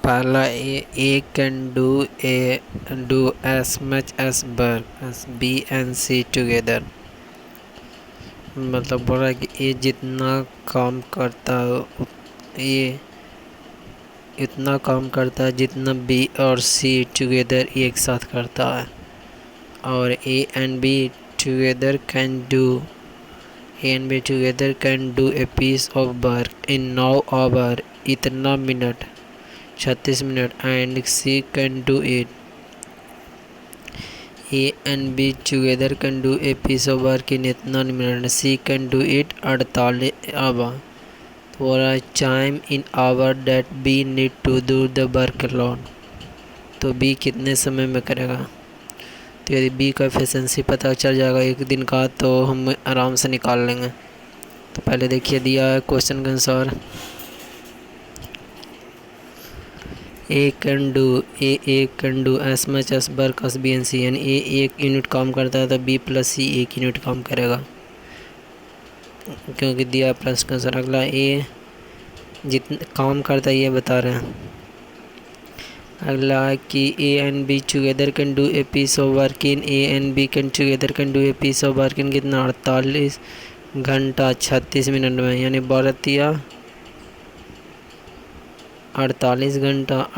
पहला A can do as much as work as B and C together. मतलब बोल रहा है कि ए जितना काम करता है ये इतना काम करता है जितना बी और सी टुगेदर एक साथ करता है। और A and B together can do a piece of work in 9 hour इतना minute 36 minute and C can do it. A and B together can do a piece of work in इतना minute C can do it 48 hour. For a time in hour that B need to do the work alone। तो B कितने समय में करेगा। तो यदि B का efficiency पता चल जाएगा एक दिन का तो हम आराम से निकाल लेंगे। तो पहले देखिए दिया है क्वेश्चन के अनुसार A can do as much as work as B and C, यानी ए एक यूनिट काम करता है तो बी प्लस सी एक यूनिट काम करेगा क्योंकि दिया प्लस का अनुसार। अगला ए जितना काम करता है ये बता रहे हैं। अगला कि A and B together can do a piece of work in A and B can together can do a piece of work in कितना 48 घंटा 36 मिनट में, यानी 12 48 घंटा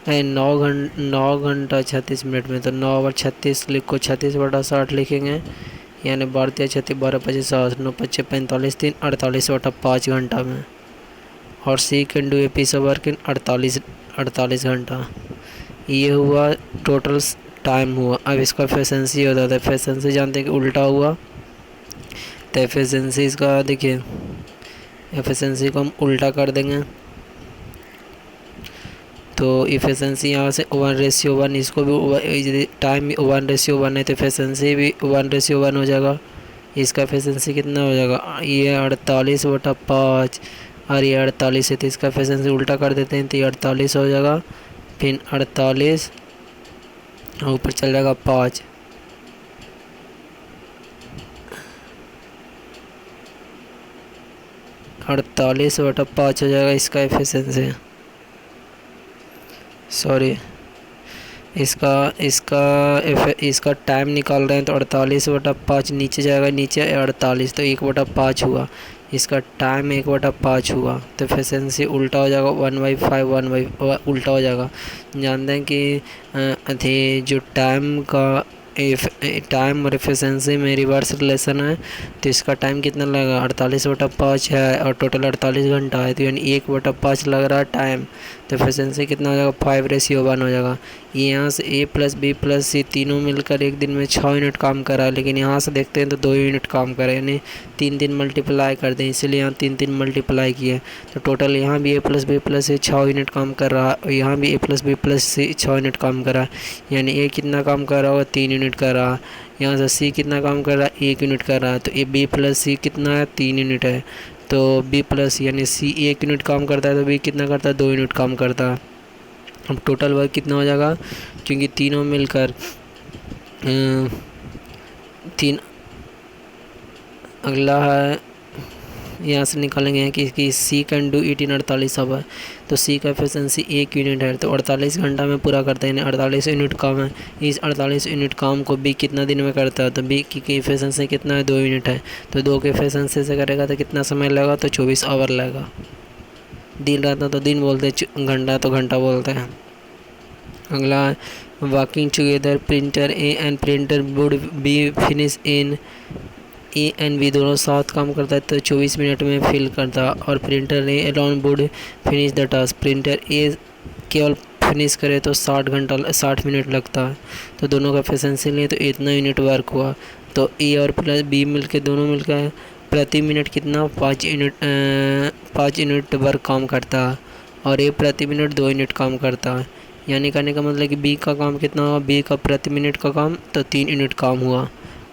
9 घंटा 36 मिनट में। तो 9 और 36 लिखो 36/60 लिखेंगे, यानी 12 36 12 25 60 9 25 45 3 48/5 घंटा में। और C can do a piece of work in 48 घंटा। ये हुआ टोटल टाइम हुआ। अब इसका एफिशिएंसी होता है, एफिशिएंसी जानते हैं कि उल्टा हुआ, तो एफिशिएंसी इसका देखिए एफिशिएंसी को हम उल्टा कर देंगे तो एफिशिएंसी यहाँ से 1:1, इसको भी टाइम 1:1 है तो एफिशिएंसी भी 1:1 हो जाएगा। इसका एफिशिएंसी कितना हो जाएगा, ये 48/5 और ये 48 है तो इसका एफिशिएंसी उल्टा कर देते हैं तो ये 48 हो जाएगा। फिर 48 ऊपर चल जाएगा 5, 48/5 हो जाएगा इसका एफिशिएंसी। सॉरी इसका टाइम निकाल रहे हैं तो 48/5 नीचे जाएगा, नीचे 48 तो 1/5 हुआ। इसका टाइम 1/5 हुआ तो एफिशिएंसी उल्टा हो जाएगा 1/5 उल्टा हो जाएगा। जानते हैं कि जो टाइम और एफिशिएंसी में रिवर्स रिलेशन है तो इसका टाइम कितना लगेगा 48/5 है और टोटल 48 घंटा है तो यानी 1/5 लग रहा है टाइम, तो एफिशिएंसी कितना हो जाएगा 5:1 हो जाएगा। ये यहाँ से ए प्लस बी प्लस सी तीनों मिलकर एक दिन में 6 यूनिट काम कर रहा है, लेकिन यहाँ से देखते हैं तो 2 यूनिट काम कर रहा है, यानी 3 मल्टीप्लाई कर दें, इसीलिए यहाँ 3 मल्टीप्लाई किए तो टोटल यहाँ भी ए प्लस बी प्लस सी 6 यूनिट काम कर रहा है और यहाँ भी ए प्लस बी प्लस सी 6 यूनिट काम कर रहा है, यानी ए कितना काम कर रहा होगा 3 यूनिट कर रहा है। यहाँ से सी कितना काम कर रहा है 1 यूनिट कर रहा है, तो ए बी प्लस सी कितना है 3 यूनिट है, तो बी प्लस यानी सी 1 यूनिट काम करता है तो बी कितना करता है 2 यूनिट काम करता है। अब टोटल वर्क कितना हो जाएगा, क्योंकि तीनों मिलकर 3। अगला है यहाँ से निकालेंगे कि C can do it in 48 hour, तो सी का एफिशिएंसी 1 यूनिट है तो 48 घंटा में पूरा करते हैं, 48 यूनिट काम है। इस 48 यूनिट काम को बी कितना दिन में करता है, तो बी की एफिशिएंसी कितना है 2 यूनिट है, तो 2 के एफिशिएंसी से करेगा तो कितना समय लगेगा, तो 24 आवर लगेगा। दिन रहता तो दिन बोलते हैं, घंटा तो घंटा बोलते हैं। अगला working together printer A and printer would be finish in A and B दोनों साथ काम करता है तो 24 मिनट में फिल करता है, और printer A alone would finish the task, printer A केवल फिनिश करे तो 60 मिनट लगता है, तो दोनों का एफिशिएंसी लिए तो इतना यूनिट वर्क हुआ। तो ए और प्लस बी मिलके दोनों मिलकर प्रति मिनट कितना 5 यूनिट वर्क काम करता है और ए प्रति मिनट 2 यूनिट काम करता है, यानी कहने का मतलब कि बी का काम कितना हुआ, बी का प्रति मिनट का काम तो 3 यूनिट काम हुआ।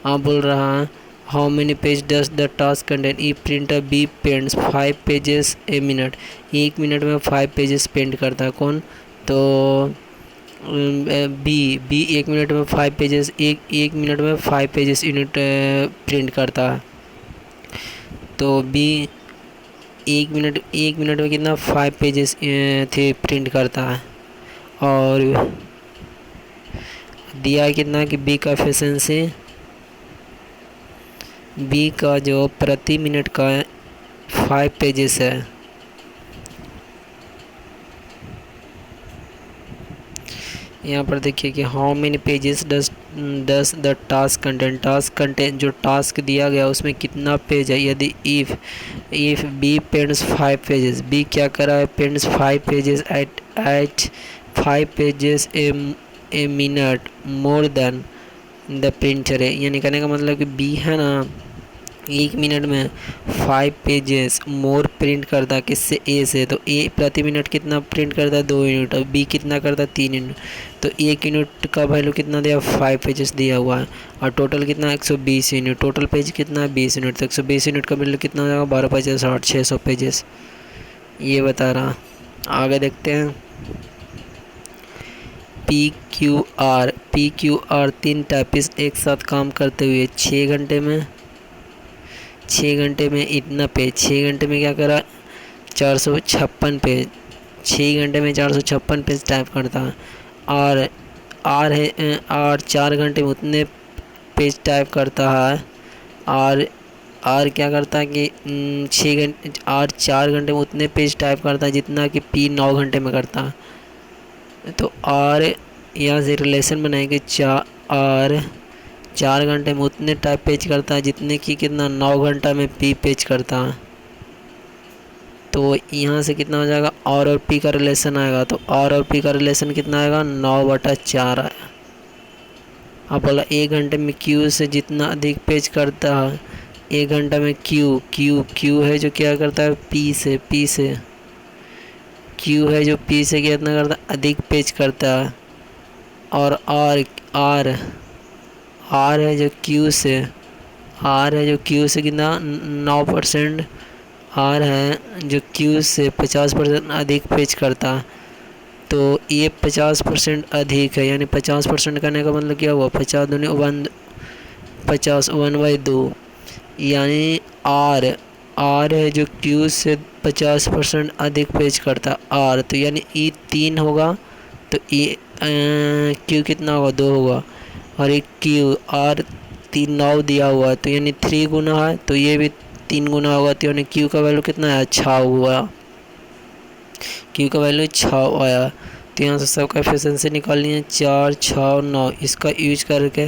आप बोल रहा है how many page does the task contain, E printer B paints 5 pages a minute, 1 minute में 5 पेजेस पेंट करता है कौन, तो बी 1 मिनट में 5 पेजेस एक मिनट में 5 पेजेस यूनिट प्रिंट करता है, तो बी एक मिनट में कितना 5 पेजेस थे प्रिंट करता है। और दिया है कितना कि बी का एफिशिएंसी, बी का जो प्रति मिनट का 5 पेजेस है। यहाँ पर देखिए कि how many pages does the task content जो टास्क दिया गया उसमें कितना पेज है। यदि if B paints 5 pages, B क्या कर रहा है, paints 5 pages at 5 pages a minute more than the printer है। यानी कहने का मतलब कि बी है ना 1 मिनट में 5 पेजेस मोर प्रिंट करता है किससे, ए से। तो ए प्रति मिनट कितना प्रिंट करता है 2 यूनिट, और बी कितना करता है 3 यूनिट। तो 1 यूनिट का वैल्यू कितना दिया, 5 पेजेस दिया हुआ है। और टोटल कितना 120 यूनिट, टोटल पेज कितना है 20 यूनिट। तो 120 यूनिट का वैल्यू कितना हो जाएगा, 12 पेजेस 60, 600 पेजेस ये बता रहा। आगे देखते हैं पी क्यू आर 3 टाइपिस्ट एक साथ काम करते हुए 6 घंटे में इतना पेज, 6 घंटे में क्या करा 456 पेज, 6 घंटे में 456 पेज टाइप करता है। और आर 4 घंटे में उतने पेज टाइप करता है। आर क्या करता है कि 4 घंटे में उतने पेज टाइप करता है जितना कि पी 9 घंटे में करता है। तो आर यहाँ से रिलेशन बनाएंगे, आर 4 घंटे में उतने टाइप पेज करता है जितने कि कितना 9 घंटा में पी पेज करता है। तो यहाँ से कितना हो जाएगा, आर और पी का रिलेशन आएगा। तो आर और पी का रिलेशन कितना आएगा, 9/4 आएगा। अब बोला 1 घंटे में क्यू से जितना अधिक पेज करता है, 1 घंटा में क्यू है जो क्या करता है पी से क्यू है जो पी से कितना करता है अधिक पेज करता है। और आर है जो क्यू से कितना 9%, आर है जो क्यू से 50% अधिक पेज करता है। तो ये 50% अधिक है, यानी 50% करने का मतलब क्या हुआ, 50 दूनी 1/2, यानी आर है जो क्यू से 50% अधिक पेज करता है आर। तो यानी ई 3 होगा, तो क्यू कितना होगा 2 होगा। और एक क्यू आर 9 दिया हुआ है, तो यानी 3 गुना है, तो ये भी 3 गुना होगा। तो यानी क्यू का वैल्यू कितना है 6 हुआ, क्यू का वैल्यू 6 आया। तो यहाँ से सबका एफिशिएंसी निकालनी है 4, 6, 9 इसका यूज करके।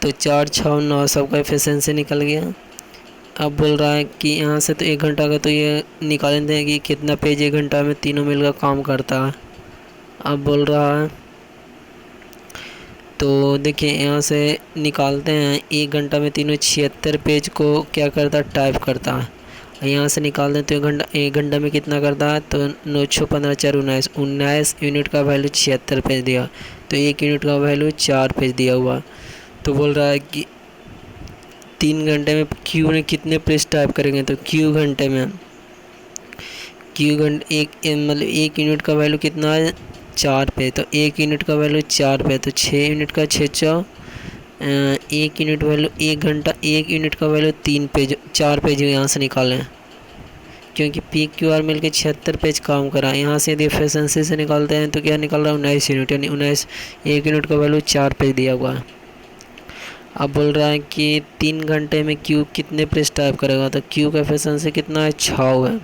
तो 4, 6, 9 सबका एफिशिएंसी निकल गया। अब बोल रहा है कि यहाँ से तो 1 घंटा का तो ये निकाल लेते हैं कि कितना पेज 1 घंटा में तीनों मिलकर काम करता है। अब बोल रहा है तो देखिए यहाँ से निकालते हैं 1 घंटा में तीनों 76 पेज को क्या करता है टाइप करता है। यहाँ से निकाल दें तो 1 घंटा में कितना करता है, तो 9, 6, 15, 4, 19 यूनिट का वैल्यू 76 पेज दिया। तो 1 यूनिट का वैल्यू 4 पेज दिया हुआ। तो बोल रहा है कि 3 घंटे में क्यू ने कितने पेज टाइप करेंगे। तो क्यू घंटे मतलब 1 यूनिट का वैल्यू कितना है 4 पे। तो 1 यूनिट का वैल्यू 4 पे, तो 6 यूनिट का 6 1 यूनिट वैल्यू 1 घंटा, 1 यूनिट का वैल्यू 4 पेज यहाँ से निकालें, क्योंकि पी क्यू आर मिल के 76 पेज काम करा। यहाँ से यदि एफिशिएंसी से निकालते हैं तो क्या निकल रहा है 19 यूनिट, यानी 1 यूनिट का वैल्यू 4 पेज दिया हुआ है। अब बोल रहा है कि 3 घंटे में क्यू कितने पेज टाइप करेगा। तो क्यू का एफिशिएंसी कितना है 6 है,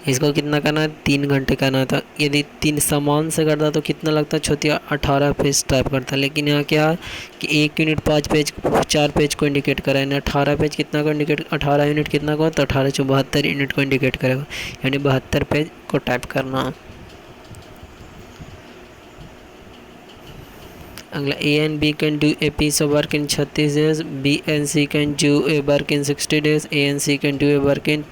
इसको कितना करना है 3 घंटे करना था। यदि 3 समान से करता तो कितना लगता है छोटिया 18 पेज टाइप करता। लेकिन यहाँ क्या है कि 1 यूनिट 4 पेज को इंडिकेट करा है, 18 पेज कितना को इंडिकेट 18 यूनिट कितना को, तो 18 × 72 यूनिट को इंडिकेट करेगा, यानी 72 पेज को टाइप करना। अगला A and B can do a piece of work in 36 days, B and C can do a work in 60 days, A and C can do a work in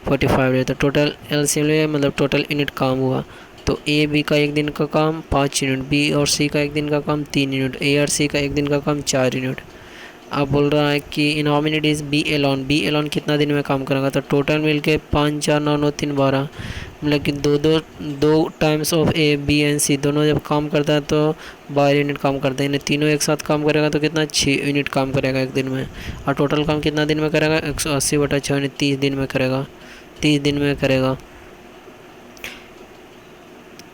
45 days। तो total LCM है, मतलब total unit काम हुआ। तो A B का 1 दिन का काम 5 यूनिट, B और C का 1 दिन का काम 3 यूनिट, A और C का 1 दिन का काम 4 यूनिट। अब बोल रहा है कि in how many days B alone कितना दिन में काम करेगा। तो टोटल मिल के 5, 4, 9, 9, 3, 12, मतलब कि दो times of A B and C दोनों जब काम करता है तो 12 यूनिट काम करते हैं। तीनों एक साथ काम करेगा तो कितना 6 यूनिट काम करेगा एक दिन में। और टोटल काम कितना दिन में करेगा 180/6 यानी 30 दिन में करेगा, 30 दिन में करेगा।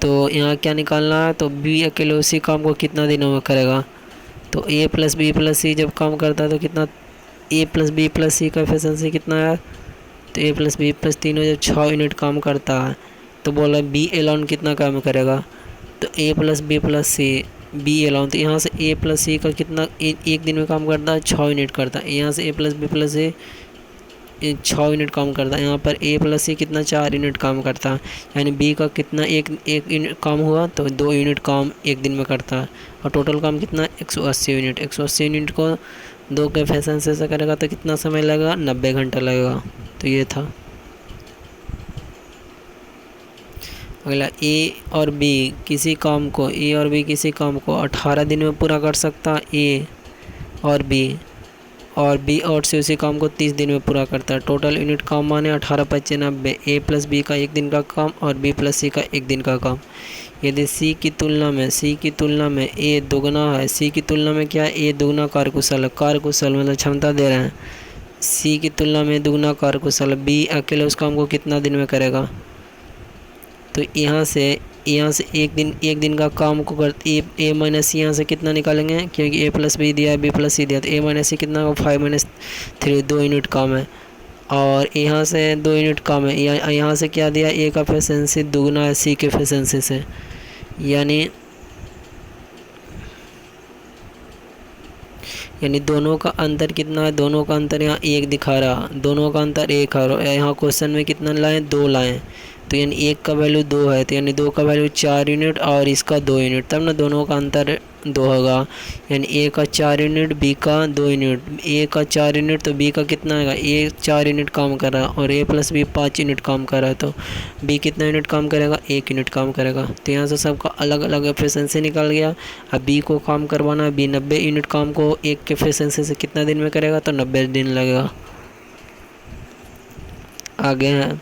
तो यहाँ क्या निकालना है, तो बी अकेले उसी काम को कितना दिनों में करेगा। तो ए प्लस बी प्लस सी जब काम करता है तो कितना, ए प्लस बी प्लस सी का एफिशिएंसी कितना है, तो ए प्लस बी प्लस तीनों जब 6 यूनिट काम करता है तो बोला बी एलॉन कितना काम करेगा, तो A plus B plus C B alone, तो यहाँ से ए प्लस सी का कितना एक दिन में काम करता है 6 यूनिट करता है। यहाँ से ए प्लस बी प्लस सी 6 यूनिट काम करता है। यहाँ पर ए प्लस सी कितना 4 यूनिट काम करता है, यानी बी का कितना एक यूनिट काम हुआ तो 2 यूनिट काम एक दिन में करता है। और टोटल काम कितना 180 यूनिट। 180 यूनिट को 2 के एफिशिएंसी से करेगा तो कितना समय लगेगा, 90 घंटा लगेगा। तो ये था। अगला ए और बी किसी काम को 18 दिन में पूरा कर सकता है ए और बी और सी उसी काम को 30 दिन में पूरा करता है। टोटल यूनिट काम माने 18/95, ए प्लस बी का एक दिन का काम और बी प्लस सी का एक दिन का काम। यदि सी की तुलना में ए दोगुना है, सी की तुलना में क्या है, ए दोगुना कार्यकुशल है, कार्यकुशल मतलब क्षमता दे रहे हैं, सी की तुलना में दुगना कार्यकुशल, बी अकेले उस काम को कितना दिन में करेगा। तो यहाँ से एक दिन का काम को कर ए माइनस सी यहाँ से कितना निकालेंगे, क्योंकि ए प्लस बी दिया बी प्लस सी दिया, तो ए माइनस सी कितना होगा 5-3 2 यूनिट काम है। और यहाँ से 2 यूनिट काम है, यहाँ से क्या दिया, ए का एफिशिएंसी दुगना है सी के एफिशिएंसी से, यानी दोनों का अंतर कितना है, दोनों का अंतर यहाँ 1 दिखा रहा, दोनों का अंतर 1 है। यहाँ क्वेश्चन में कितना लाए, 2 लाए, तो यानी 1 का वैल्यू 2 है, तो यानी 2 का वैल्यू 4 यूनिट और इसका 2 यूनिट, तब ना दोनों का अंतर 2 होगा। यानी ए का 4 यूनिट बी का 2 यूनिट, ए का 4 यूनिट तो बी का कितना आएगा, ए 4 यूनिट काम कर रहा है और ए प्लस बी 5 यूनिट काम कर रहा है, तो बी कितना यूनिट काम करेगा, 1 यूनिट काम करेगा। तो यहाँ से सबका अलग अलग एफिशिएंसी निकल गया। अब बी को काम करवाना है, बी 90 यूनिट काम को 1 के एफिशिएंसी से कितना दिन में करेगा, तो 90 दिन लगेगा। आगे हैं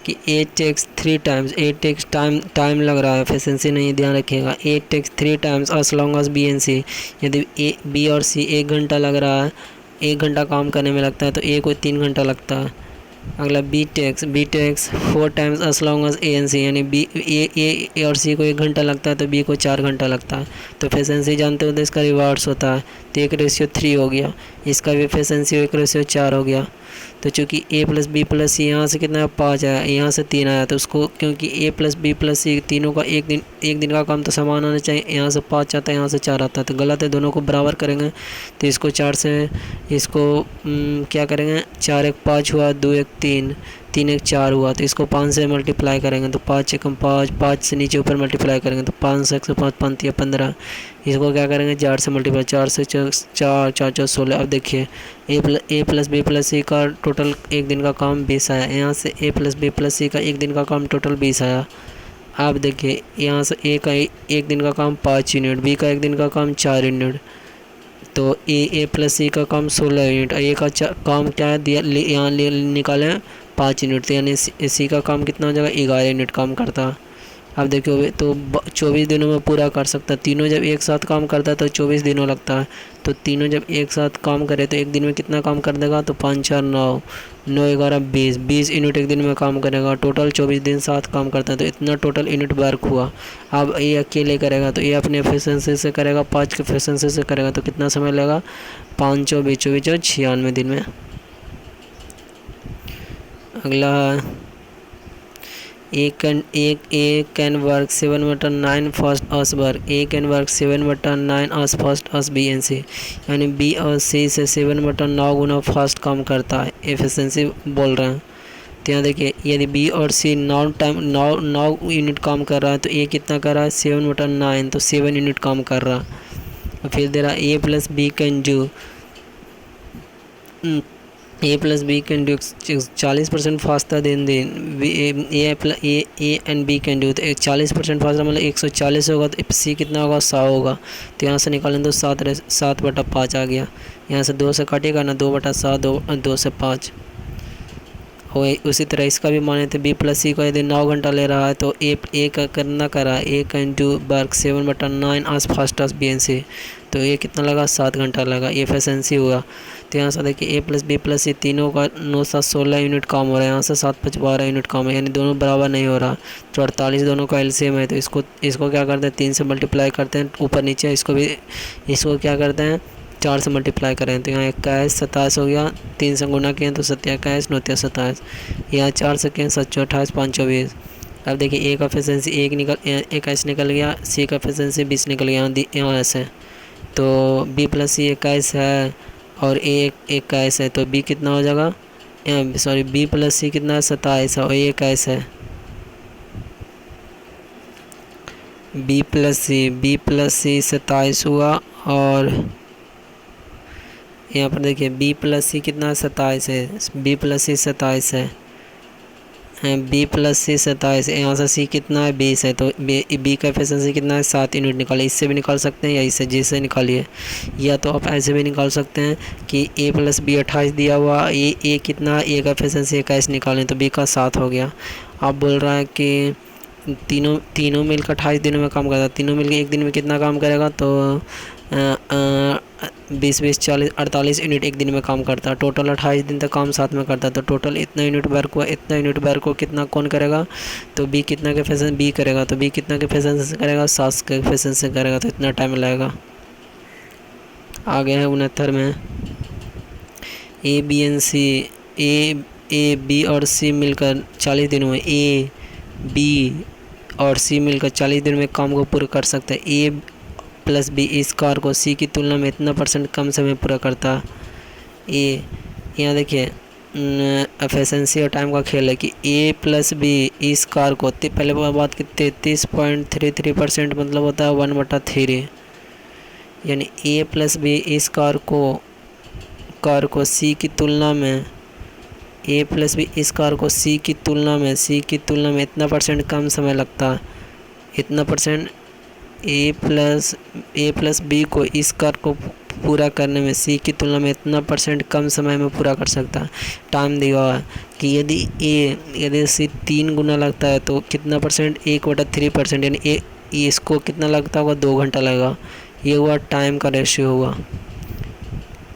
कि A takes 3 times, A takes time लग रहा है, एफिशिएंसी नहीं ध्यान रखिएगा। A takes 3 times as long as B and C, यदि ए बी और सी 1 घंटा लग रहा है, 1 घंटा काम करने में लगता है, तो ए को 3 घंटा लगता है। अगला B takes 4 times as long as A and C, यानी बी ए और सी को 1 घंटा लगता है तो बी को 4 घंटा लगता है। तो एफिशिएंसी जानते हो तो इसका रिवर्स होता है, तो 1:3 हो गया, इसका भी एफिशिएंसी 1:4 हो गया। तो चूँकि ए प्लस बी प्लस सी यहाँ से कितना 5 आया, यहाँ से 3 आया, तो उसको क्योंकि ए प्लस बी प्लस सी तीनों का एक दिन का काम तो समान आना चाहिए, यहाँ से 5 आता है यहाँ से 4 आता है, तो गलत है, दोनों को बराबर करेंगे। तो इसको 4 से इसको क्या करेंगे, 4 1 5 हुआ, 2 1 3 3 1 4 हुआ, तो इसको 5 से मल्टीप्लाई करेंगे तो 5 1 5, 5 से नीचे ऊपर मल्टीप्लाई करेंगे तो 5 से 105 5 या 15। इसको क्या करेंगे 4 से मल्टीप्लाई, 4 से 4 4 4 16। अब देखिए ए प्लस बी प्लस सी का टोटल एक दिन का काम 20 आया, यहाँ से ए प्लस बी प्लस सी का एक दिन का काम टोटल 20 आया। आप देखिए यहाँ से ए का एक दिन का काम 5 यूनिट, बी का एक दिन का काम 4 यूनिट, तो ए प्लस सी का काम 16 यूनिट, ए का काम क्या है दिया, यहाँ निकालें 5 यूनिट, तो यानी सी का काम कितना हो जाएगा 11 यूनिट काम करता है। अब देखिए तो 24 दिनों में पूरा कर सकता है, तीनों जब एक साथ काम करता है तो 24 दिनों लगता है, तो तीनों जब एक साथ काम करे तो एक दिन में कितना काम कर देगा, तो 5 4 9 9 11 20 यूनिट एक दिन में काम करेगा, टोटल 24 दिन साथ काम करता है, तो इतना टोटल यूनिट वर्क हुआ। अब ये अकेले करेगा तो ये अपने एफिशिएंसी से करेगा, 5 के एफिशिएंसी से करेगा, तो कितना समय लगेगा, 5 24 24 96 दिन में। अगला A can work 7/9 first as work, A can work 7/9 as first as B and C, यानी बी और सी से 7/9 गुना फास्ट काम करता है, एफिशिएंसी बोल रहे हैं। तो यहाँ देखिए यदि बी और सी 9 यूनिट काम कर रहा है तो ए कितना कर रहा है 7/9, तो 7 यूनिट काम कर रहा है। फिर दे रहा A plus B can do A plus B can do 40% faster than A and B can do, तो 40% फास्टर मतलब 140 होगा, तो सी कितना होगा 100 होगा। तो यहाँ से निकालें तो 7/5 आ गया, यहाँ से 2 से कटेगा ना, 2/7 2 से 5। वही उसी तरह इसका भी माने तो बी प्लस सी को यदि 9 घंटा ले रहा है तो ए का करना करा ए कैन डू वर्क 7/9 आज फास्ट आज बी एन सी, तो ये कितना लगा 7 घंटा लगा, ये एफिशिएंसी हुआ। तो यहाँ से देखिए ए प्लस बी प्लस सी तीनों का 9 7 16 यूनिट काम हो रहा है, यहाँ से 7 5 12 यूनिट काम है, यानी दोनों बराबर नहीं हो रहा। तो 48 दोनों का एलसीएम है, तो इसको क्या करते हैं 3 से मल्टीप्लाई करते हैं ऊपर नीचे, इसको क्या करते हैं 4 से मल्टीप्लाई करें, तो यहाँ 21 27 हो गया, 3 से गुना किए तो 27 9 27, यहाँ 4 से किए 7 28 5 24। अब देखिए ए का एफिशिएंसी एक ऐसे निकल गया, सी का एफिशिएंसी 20 निकल गया यहाँ ऐसे, तो बी प्लस सी 21 है और ए 21 है, तो बी कितना हो जाएगा, सॉरी बी प्लस सी कितना है 27 है और ए 21 है। बी प्लस सी 27 हुआ और यहाँ पर देखिए बी प्लस सी कितना 27 है, बी प्लस सी 27 है, बी प्लस सी 27, यहाँ से सी कितना है 20 है, तो बी का एफिशिएंसी कितना है 7 यूनिट निकालिए। इससे भी निकाल सकते हैं या इससे जिससे निकालिए, या तो आप ऐसे भी निकाल सकते हैं कि ए प्लस बी 28 दिया हुआ, ए कितना है, ए का एफिशिएंसी 21 निकालें तो बी का 7 हो गया। आप बोल रहा है कि तीनों मिलकर 28 दिनों में काम करता है, तीनों मिलकर एक दिन में कितना काम करेगा, तो 20 20 40 48 यूनिट एक दिन में काम करता है, टोटल 28 दिन तक काम साथ में करता है, तो टोटल इतना यूनिट वर्क हुआ, इतना यूनिट वर्क को कितना कौन करेगा, तो बी कितना के एफिशिएंसी बी करेगा, तो बी कितना के एफिशिएंसी से करेगा 7 के एफिशिएंसी से करेगा, तो इतना टाइम लगेगा। आगे है 69 में A B and C, A B और सी मिलकर 40 दिनों में, ए बी और सी मिलकर 40 दिन में काम को पूरा कर सकता है। ए प्लस बी इस कार को सी की तुलना में इतना % कम समय पूरा करता है। ए यहाँ देखिए एफिशिएंसी और टाइम का खेल है कि ए प्लस बी इस कार को पहले बात की 33.33% मतलब होता है 1/3, यानी ए प्लस बी इस कार को सी की तुलना में, ए प्लस बी इस कार को सी की तुलना में इतना % कम समय लगता है, इतना % ए प्लस बी को इस कार को पूरा करने में सी की तुलना में इतना % कम समय में पूरा कर सकता है। टाइम दिया हुआ है कि यदि सी 3 गुना लगता है तो कितना %, 1/3%, यानी इसको कितना लगता होगा 2 घंटा लगेगा। ये हुआ टाइम का रेशियो हुआ।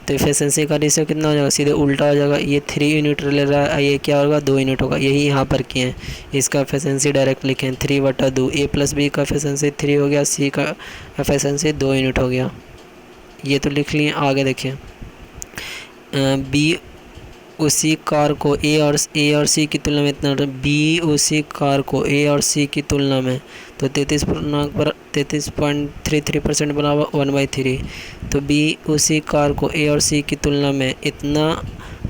तो एफिशिएंसी का रेशियो कितना हो जाएगा, सीधे उल्टा हो जाएगा, ये 3 यूनिट ले रहा है, ये क्या होगा 2 यूनिट होगा, यही यहाँ पर किए हैं। इसका एफिशिएंसी डायरेक्ट लिखें 3/2, ए प्लस बी का एफिशिएंसी 3 हो गया, सी का एफिशिएंसी 2 यूनिट हो गया, ये तो लिख लिए। आगे देखिए बी उसी कार को ए और सी की तुलना में इतना, बी उसी कार को ए और सी की तुलना में, तो 33.33% बराबर 1/3, तो बी उसी कार को ए और सी की तुलना में इतना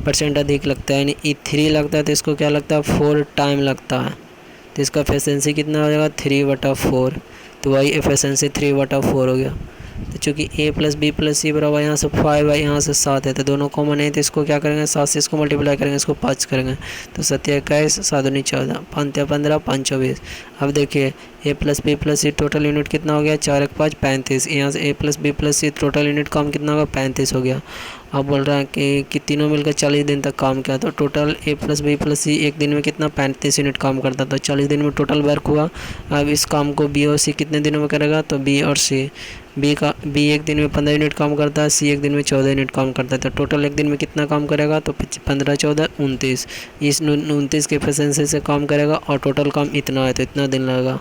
% अधिक लगता है, यानी 3 लगता है तो इसको क्या लगता है 4 टाइम लगता है, तो इसका एफिशिएंसी कितना हो जाएगा 3/4, तो वही एफिशिएंसी 3/4 हो गया। तो चूँकि ए प्लस बी प्लस सी बराबर यहाँ से 5 है, यहाँ से 7 है, तो दोनों कॉमन है, तो इसको क्या करेंगे 7 से इसको मल्टीप्लाई करेंगे, इसको 5 करेंगे, तो 7 21 7 दूनी 14 5 15 5 24। अब देखिए ए प्लस बी प्लस सी टोटल यूनिट कितना हो गया 4 1 5 35, यहाँ से ए प्लस बी प्लस सी टोटल यूनिट काम कितना होगा 35 हो गया। अब बोल रहा है कि तीनों मिलकर 40 दिन तक काम किया, तो total A plus B plus सी एक दिन में कितना 35 यूनिट काम करता, तो 40 दिन में टोटल वर्क हुआ। अब इस काम को बी और सी कितने दिनों में करेगा, तो बी और सी, बी एक दिन में 15 यूनिट काम करता है, सी एक दिन में 14 यूनिट काम करता है, तो टोटल एक दिन में कितना काम करेगा, तो 15 14 29, इस 29 के एफिशिएंसी से काम करेगा और टोटल काम इतना है, तो इतना दिन लगेगा।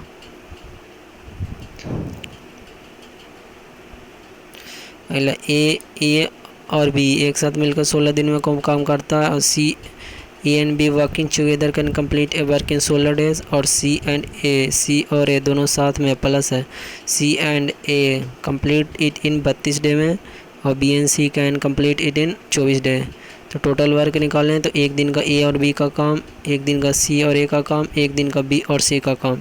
अगला ए और बी एक साथ मिलकर 16 दिन में काम करता है, और C A and B working together can complete a work in 16 days, और सी और ए दोनों साथ में प्लस है, C and A complete it in 32 day में, और B and C can complete it in 24 day. तो टोटल वर्क निकालें तो एक दिन का ए और बी का काम, एक दिन का सी और ए का काम, एक दिन का बी और सी का काम।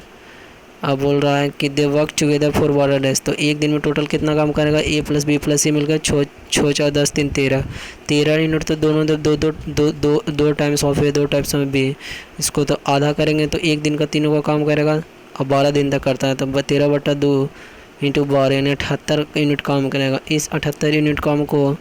अब बोल रहा है कि they work together for 12 days, तो एक दिन में टोटल कितना काम करेगा, ए प्लस बी प्लस सी मिलकर 6 4 10 3 13 यूनिट, तो दोनों दो times of A 2 times of B, इसको तो आधा करेंगे तो एक दिन का तीनों का काम करेगा और 12 दिन तक करता है, तो 13/2 × 12 यानी 78 यूनिट काम करेगा। इस 78 यूनिट काम को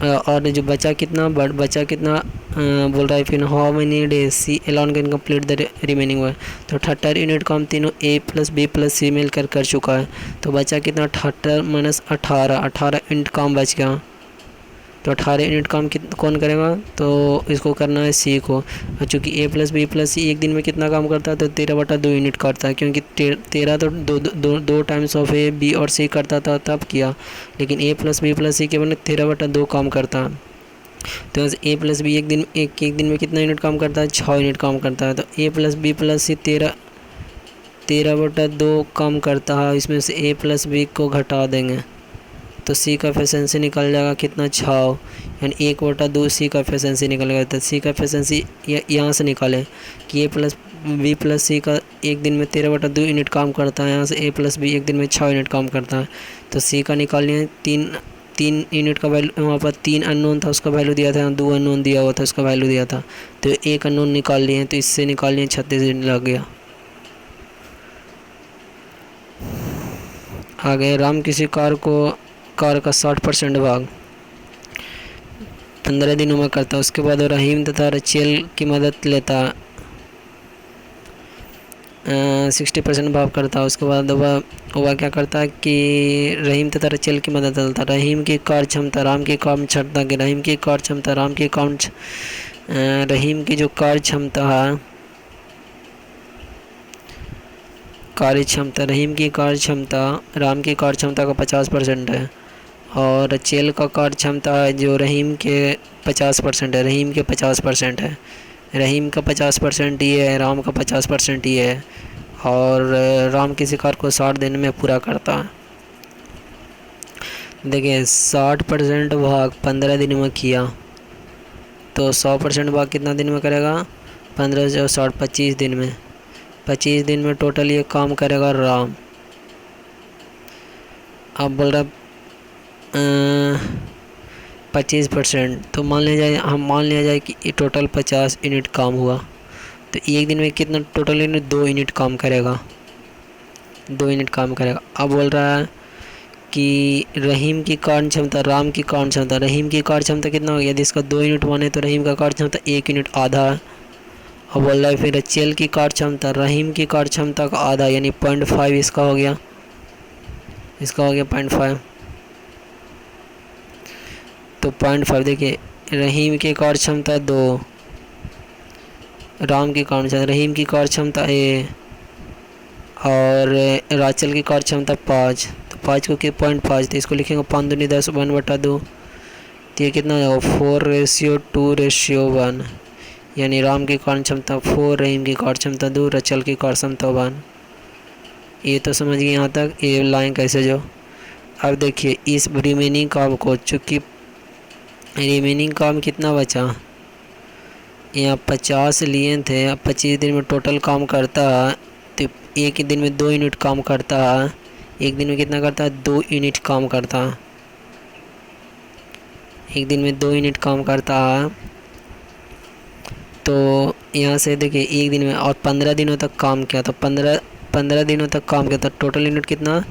और जो बचा कितना बोल रहा है फिर how many days C alone can complete the remaining work. तो 78 यूनिट काम तीनों A plus B plus C मिलकर कर चुका है। तो बचा कितना 78 माइनस 18 यूनिट काम बच गया। तो 18 यूनिट काम कौन करेगा, तो इसको करना है सी को। और चूँकि ए प्लस बी प्लस सी एक दिन में कितना काम करता है, तो 13/2 यूनिट करता है, क्योंकि 13 तो दो टाइम्स ऑफ ए बी और सी करता था तब किया, लेकिन ए प्लस बी प्लस सी केवल 13/2 काम करता है। तो ए प्लस बी एक दिन में कितना यूनिट काम करता है, 6 यूनिट काम करता है। तो ए प्लस बी प्लस सी 13/2 काम करता है, इसमें से ए प्लस बी को घटा देंगे तो सी का एफिशिएंसी निकल जाएगा कितना 6, यानी 1/2 सी का एफिशिएंसी निकलेगा। तो सी का एफिशिएंसी यहाँ से निकालें कि ए प्लस बी प्लस सी का एक दिन में 13/2 यूनिट काम करता है, यहाँ से ए प्लस बी एक दिन में 6 यूनिट काम करता है। तो सी का निकालिए, तीन यूनिट का वैल्यू, वहाँ पर 3 अननोन था उसका वैल्यू दिया था, 2 अननोन दिया हुआ था उसका वैल्यू दिया था। तो एक अननोन निकाल लिए, तो इससे निकाल लिए 36 यूनिट लग गया। आगे राम किसी कार का 60% भाग 15 दिनों में करता है। उसके बाद वो रहीम तथा रचेल की मदद लेता, 60% भाग करता है। उसके बाद वह क्या करता है कि रहीम तथा रचेल की मदद लेता। रहीम की कार्य क्षमता राम की काम क्षमता की, रहीम की कार्य क्षमता राम की काम, रहीम की जो कार्य क्षमता है, रहीम की कार्य क्षमता राम की कार्य क्षमता का 50% है, और रचेल का कार्य क्षमता है जो रहीम के 50% है, रहीम के 50% है। रहीम का 50% ये है, राम का 50% ये है, और राम किसी कार्य को 60 दिन में पूरा करता है। देखिए 60% भाग 15 दिन में किया तो 100% भाग कितना दिन में करेगा, 15 से 60 25 दिन में। 25 दिन में टोटल ये काम करेगा राम। अब बोल रहा 25%, तो मान लिया जाए कि ये टोटल 50 यूनिट काम हुआ, तो एक दिन में कितना टोटल यूनिट 2 यूनिट काम करेगा, 2 यूनिट काम करेगा। अब बोल रहा है कि रहीम की कार्य क्षमता राम की कार्य क्षमता, रहीम की कार्य क्षमता कितना हो गया, यदि इसका 2 यूनिट माने तो रहीम का कार्य क्षमता 1 यूनिट आधा है। अब बोल रहा है फिर रचेल की कार्य क्षमता रहीम की कार्य क्षमता का आधा, यानी 0.5 इसका हो गया 0.5। तो 0.5 देखिए, रहीम की कार्य क्षमता 2, राम की कार्य क्षमता, रहीम की कार्य क्षमता ए, और राचल की कार्य क्षमता 5। तो 5 को 0.5, तो इसको लिखेंगे 5 दूनी 10 1/2। तो ये कितना हो जाएगा 4:2:1, यानी राम की कार्य क्षमता 4, रहीम की कार्य क्षमता 2, रचल की कार्य क्षमता 1। ये तो समझ गए यहाँ तक, ये लाइन कैसे जो। अब देखिए इस रिमेनिंग काम को, चूँकि रिमेनिंग काम कितना बचा, यहाँ 50 लिए थे, अब 25 दिन में टोटल काम करता है, तो एक ही दिन में 2 यूनिट काम करता है। एक दिन में कितना करता है, 2 यूनिट काम करता है, एक दिन में 2 यूनिट काम करता है। तो यहाँ से देखिए एक दिन में, और 15 दिनों तक काम किया, तो 15 दिनों तक काम किया, तो टोटल यूनिट कितना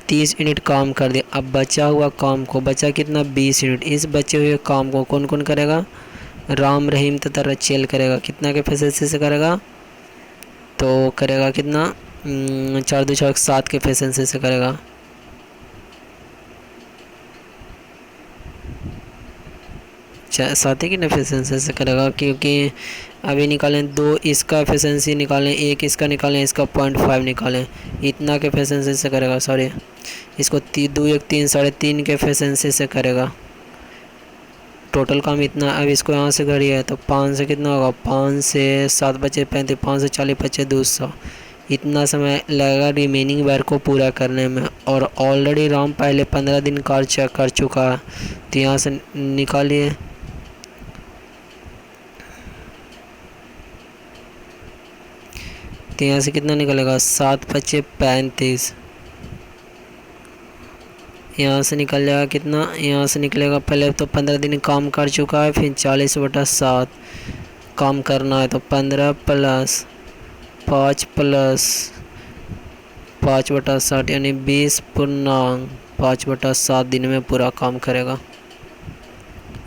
30 यूनिट काम कर दिया। अब बचा हुआ काम को, बचा कितना 20 यूनिट, इस बचे हुए काम को कौन कौन करेगा, राम रहीम तथा रचेल करेगा। कितना के एफिशिएंसी से करेगा, तो करेगा कितना 4 2 6 7 के एफिशिएंसी से करेगा। साथ ही की एफिशिएंसी से करेगा, क्योंकि अभी निकालें 2 इसका एफिशिएंसी निकालें, 1 इसका निकालें, इसका 0.5 निकालें, इतना के एफिशिएंसी से करेगा। सॉरी, इसको 2 1 3 3.5 के एफिशिएंसी से करेगा। टोटल काम इतना। अब इसको यहाँ से करिए तो 5 से कितना होगा, 5 से 7 बचे 35, 5 से 40 बचे 200। इतना समय लगेगा रिमेनिंग वर्क को पूरा करने में, और ऑलरेडी राम पहले 15 दिन कार्य चेक कर चुका है। तो यहाँ से निकालिए, तो यहाँ से कितना निकलेगा 7 5 35, यहाँ से निकल जाएगा कितना, यहाँ से निकलेगा पहले तो 15 दिन काम कर चुका है, फिर 40/7 काम करना है, तो 15 + 5 + 5/60 यानी 20 पूर्णांक 5/7 दिन में पूरा काम करेगा।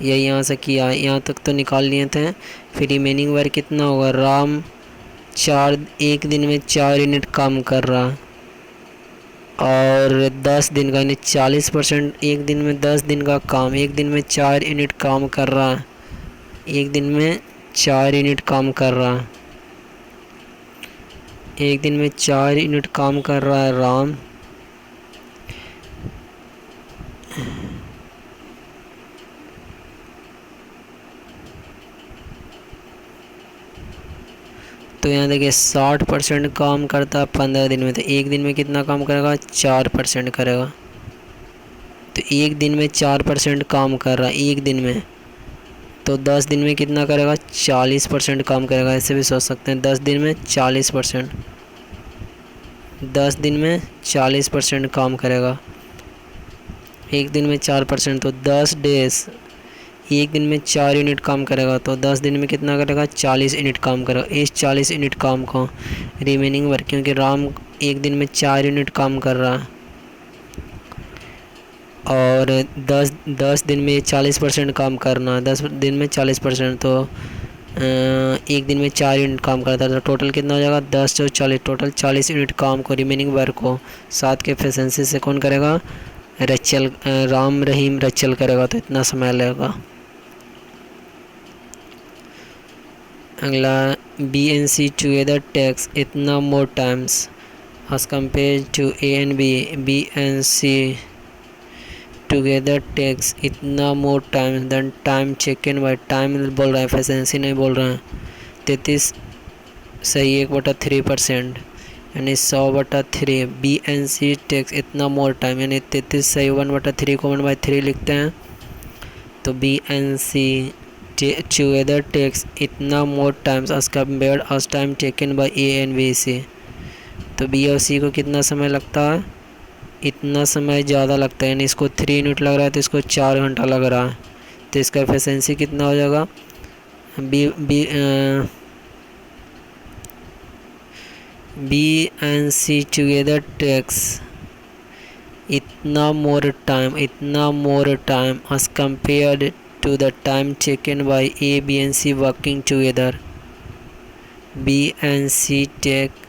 ये यहाँ से किया, यहाँ तक तो निकाल लिए थे। फिर रिमेनिंग वर्क कितना होगा, राम एक दिन में 4 यूनिट काम कर रहा और 10 दिन का यानी 40%, एक दिन में 10 दिन का काम, एक दिन में 4 यूनिट काम कर रहा, एक दिन में 4 यूनिट काम कर रहा, एक दिन में 4 यूनिट काम कर रहा है राम। तो यहाँ देखिए 60% काम करता है 15 दिन में, तो एक दिन में कितना काम करेगा, 4% करेगा। तो एक दिन में 4% काम कर रहा है एक दिन में, तो 10 दिन में कितना करेगा, 40% काम करेगा। ऐसे भी सोच सकते हैं 10 दिन में 40%, 10 दिन में 40% काम करेगा, एक दिन में 4%, तो 10 डेज, एक दिन में 4 यूनिट काम करेगा, तो 10 दिन में कितना करेगा, 40 यूनिट काम करेगा। इस 40 यूनिट काम को रिमेनिंग वर्क, क्योंकि राम एक दिन में 4 यूनिट काम कर रहा है और 10 दिन में 40% काम करना, 10 दिन में 40%, तो एक दिन में 4 यूनिट काम करता है, तो टोटल कितना हो जाएगा, 10 और 40, टोटल 40 यूनिट काम को, रिमेनिंग वर्क को 7 के एफिशिएंसी से कौन करेगा, राम रहीम रचल करेगा, तो इतना समय लगेगा। अगला BNC टुगेदर टेक्स इतना more times as compared to A and B, BNC together takes इतना more times than time taken by, time बोल रहा है, एफिशिएंसी नहीं बोल रहा है। 33 सही 1/3%, यानी 100/3। BNC टेक्स इतना मोर टाइम, यानी 33 सही 1/3 को 1/3 लिखते हैं, तो BNC टुगेदर टेक्स इतना more times as compared as time taken by A and B, C। तो B और C को कितना समय लगता है, इतना समय ज़्यादा लगता है, यानी इसको 3 यूनिट लग रहा है तो इसको 4 घंटा लग रहा है, तो इसका एफिशिएंसी कितना हो जाएगा, BNC टुगेदर टेक्स इतना more time as compared to the time taken by A, B and C working together। B and C take,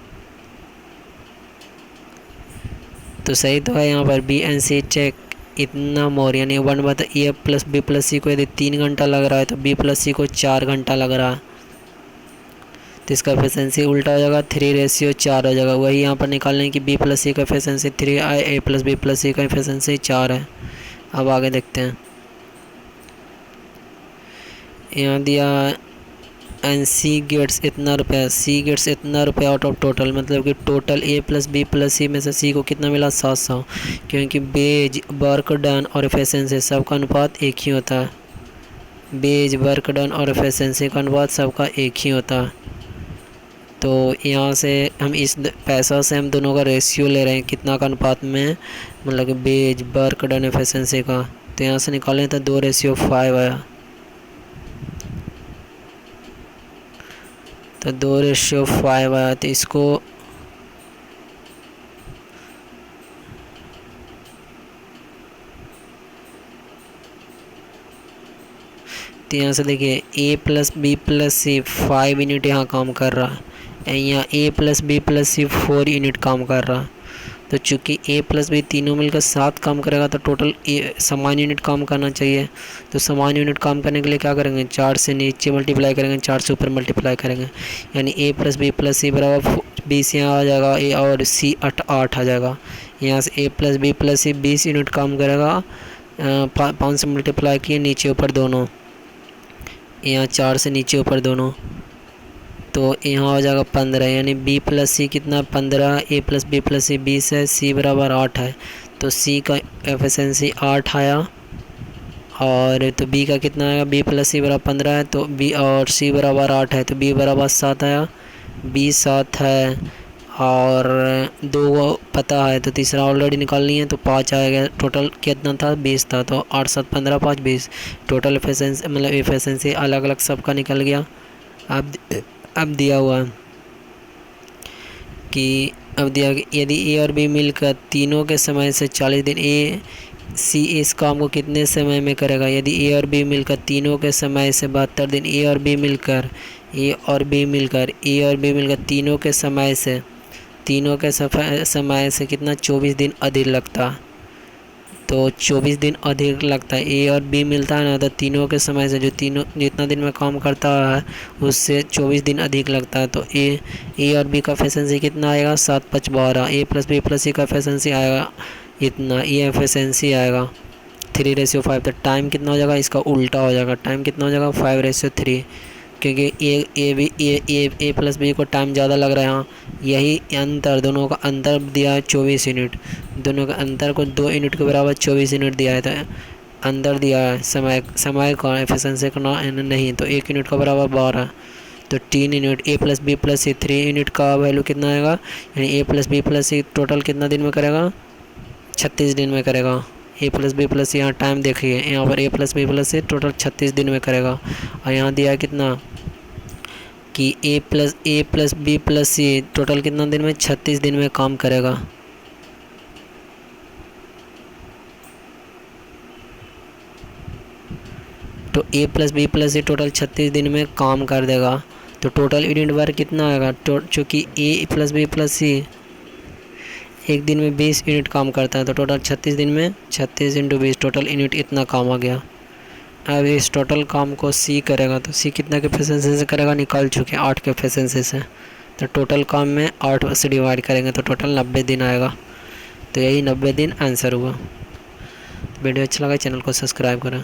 तो सही तो है यहाँ पर B and C take इतना मोर, यानी 1/A plus B plus C को यदि 3 घंटा लग रहा है तो B प्लस C को 4 घंटा लग रहा है, तो इसका एफिशिएंसी उल्टा हो जाएगा, 3:4 हो जाएगा। वही यहाँ पर निकालने की B प्लस C का एफिशिएंसी 3 है, A plus B plus C का एफिशिएंसी 4 है। अब आगे देखते हैं, यहाँ दिया एंड C गेट्स इतना रुपया, C गेट्स इतना रुपया आउट ऑफ टोटल, मतलब कि total A plus B plus C में से C को कितना मिला, 700, क्योंकि बेज वर्क डन और एफिशिएंसी सबका अनुपात एक ही होता है, बेज वर्क डन और एफिशिएंसी का अनुपात सबका एक ही होता है। तो यहाँ से हम इस पैसा से हम दोनों का रेशियो ले रहे हैं, कितना का अनुपात में, मतलब कि बेज वर्क डन एफिशिएंसी का, तो यहाँ से निकालें तो 2:5 आया, तो 2:5 आया, तो इसको तो यहाँ से देखिए A plus B plus C 5 unit यहाँ काम कर रहा है, यहाँ A plus B plus C 4 unit काम कर रहा है। तो चूँकि A प्लस B तीनों मिलकर 7 काम करेगा, तो टोटल समान यूनिट काम करना चाहिए। तो समान यूनिट काम करने के लिए क्या करेंगे, 4 से नीचे मल्टीप्लाई करेंगे, 4 से ऊपर मल्टीप्लाई करेंगे, यानी A plus B plus C बराबर 20 यहाँ आ जाएगा, A और C 8 आ जाएगा। यहाँ से A plus B plus C 20 unit काम करेगा, 5 से मल्टीप्लाई किए नीचे ऊपर दोनों, यहाँ 4 से नीचे ऊपर दोनों, तो यहाँ हो जाएगा 15, यानी B प्लस C कितना 15, A plus B plus C 20 है, C बराबर 8 है, तो C का एफिशिएंसी 8 आया, और तो B का कितना आएगा, B प्लस C बराबर 15 है, तो B और C बराबर 8 है, तो B बराबर 7 आया, B 7 है, और 2 पता है, तो तीसरा ऑलरेडी निकाल लिए, तो 5 आएगा। टोटल कितना था, 20 था, तो 8 7 15 5 20, टोटल एफिशिएंसी मतलब एफिशिएंसी अलग अलग सबका निकल गया। अब दिया हुआ कि अब दिया कि यदि A और B मिलकर तीनों के समय से 40 दिन, सी इस काम को कितने समय में करेगा? यदि ए और बी मिलकर तीनों के समय से 72 दिन, ए और बी मिलकर तीनों के समय से कितना 24 दिन अधिक लगता। तो 24 दिन अधिक लगता है। ए और बी मिलता है ना, तो तीनों के समय से जो तीनों जितना दिन में काम करता है उससे 24 दिन अधिक लगता है। तो ए और बी का एफिशिएंसी कितना आएगा? 7 5 12। ए प्लस बी प्लस सी का एफिशिएंसी आएगा इतना, ये एफिशिएंसी आएगा 3:5। तो टाइम कितना हो जाएगा? इसका उल्टा हो जाएगा। टाइम कितना हो जाएगा? 5:3, क्योंकि ए प्लस बी को टाइम ज़्यादा लग रहा है। यहाँ यही अंतर, दोनों का अंतर दिया है 24 यूनिट। दोनों का अंतर को 2 यूनिट के बराबर 24 यूनिट दिया है। तो अंदर दिया है समय का, एफिशिएंसी का नहीं। तो 1 यूनिट का बराबर 12। तो 3 यूनिट। ए प्लस बी प्लस सी 3 यूनिट का वैल्यू कितना आएगा? यानी ए प्लस बी प्लस सी टोटल कितना दिन में करेगा? 36 दिन में करेगा। ए प्लस बी प्लस सी, यहाँ टाइम देखिए, यहाँ पर ए प्लस बी प्लस सी टोटल 36 दिन में करेगा। और यहाँ दिया कितना कि ए प्लस बी प्लस सी टोटल कितना दिन में? 36 दिन में काम करेगा। तो A plus B plus C total 36 दिन में काम कर देगा। तो टोटल यूनिट वर्क कितना आएगा? चूँकि ए प्लस बी प्लस सी एक दिन में 20 यूनिट काम करता है, तो टोटल 36 दिन में 36 × 20 टोटल यूनिट इतना काम आ गया। अब इस टोटल काम को सी करेगा, तो सी कितना के एफिशिएंसी से करेगा? निकाल चुके 8 के एफिशिएंसी से। तो टोटल काम में 8 से डिवाइड करेंगे तो टोटल 90 दिन आएगा। तो यही 90 दिन आंसर हुआ। वीडियो अच्छा लगा चैनल को सब्सक्राइब करें।